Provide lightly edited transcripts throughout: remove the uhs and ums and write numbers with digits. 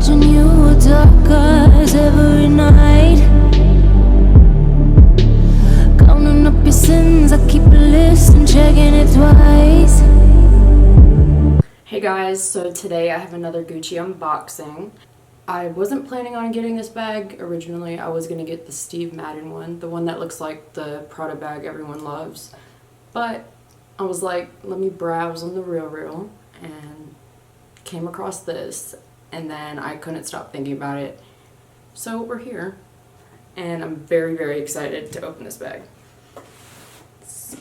watching you with dark eyes every night. Counting up your sins, I keep a list and checking it twice. Hey guys, so today I have another Gucci unboxing. I wasn't planning on getting this bag originally. I was gonna get the Steve Madden one, the one that looks like the Prada bag everyone loves. But I was like, let me browse on the real and came across this, and then I couldn't stop thinking about it. So we're here, and I'm very excited to open this bag. So.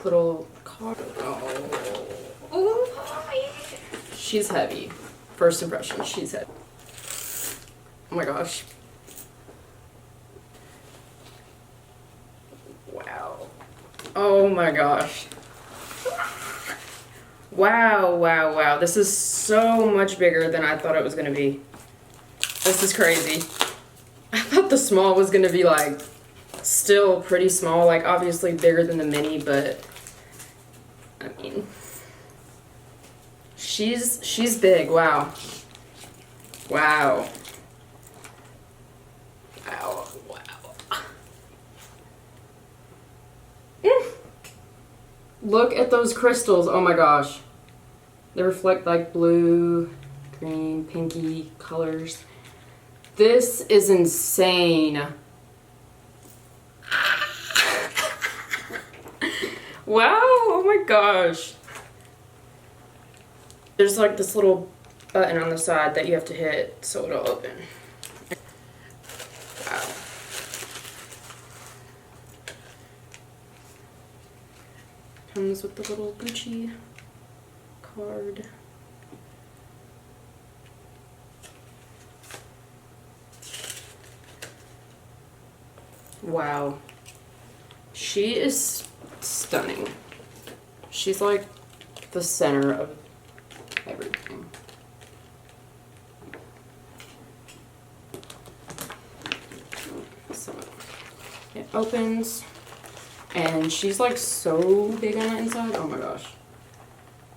Little card. Oh, she's heavy. First impression, she's heavy. Oh my gosh. Wow. Oh my gosh. Wow. This is so much bigger than I thought it was gonna be. This is crazy. I thought the small was gonna be like still pretty small, like obviously bigger than the mini, but I mean, she's big. Wow. Look at those crystals. Oh my gosh. They reflect like blue, green, pinky colors. This is insane. Wow, oh my gosh. There's like this little button on the side that you have to hit so it'll open. Wow. Comes with the little Gucci card. Wow. She is stunning. She's like the center of everything. So it opens, and she's like so big on the inside. Oh my gosh.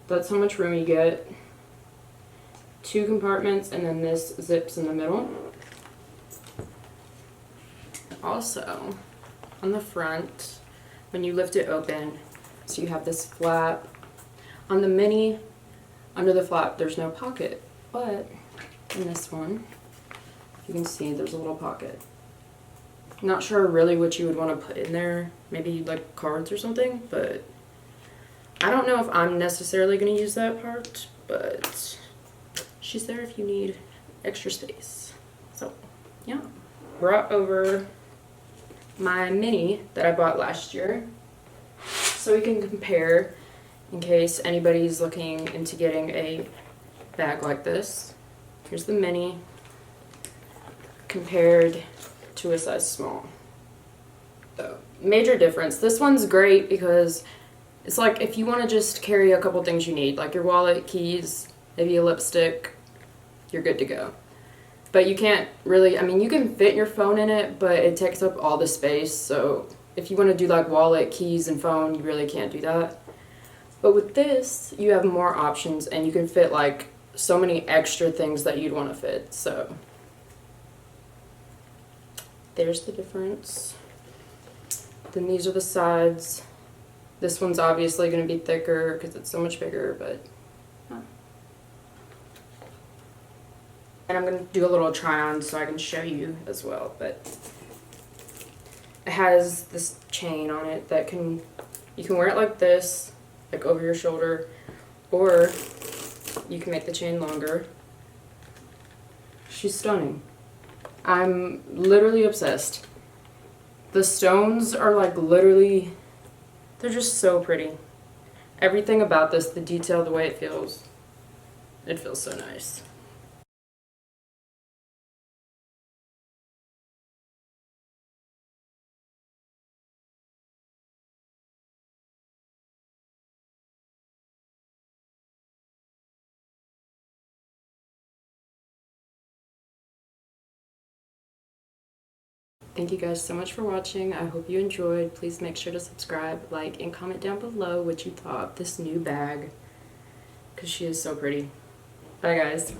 That's how much room you get. 2 compartments, and then this zips in the middle. Also, on the front, when you lift it open, so you have this flap. On the mini, under the flap, there's no pocket, but in this one, you can see there's a little pocket. Not sure really what you would want to put in there, maybe like cards or something, but I don't know if I'm necessarily going to use that part, but she's there if you need extra space. So, yeah. Brought over my mini that I bought last year so we can compare in case anybody's looking into getting a bag like this. Here's the mini compared to a size small. So, major difference. This one's great because it's like if you want to just carry a couple things you need, like your wallet, keys, maybe a lipstick, you're good to go. But you can't really, I mean, you can fit your phone in it, but it takes up all the space. So if you want to do like wallet, keys, and phone, you really can't do that. But with this, you have more options, and you can fit like so many extra things that you'd want to fit. So there's the difference. Then these are the sides. This one's obviously going to be thicker because it's so much bigger, but and I'm going to do a little try on so I can show you as well, but it has this chain on it that you can wear it like this, like over your shoulder, or you can make the chain longer. She's stunning. I'm literally obsessed. The stones are like literally, they're just so pretty. Everything about this, the detail, the way it feels so nice. Thank you guys so much for watching. I hope you enjoyed. Please make sure to subscribe, like, and comment down below what you thought of this new bag, because she is so pretty. Bye guys.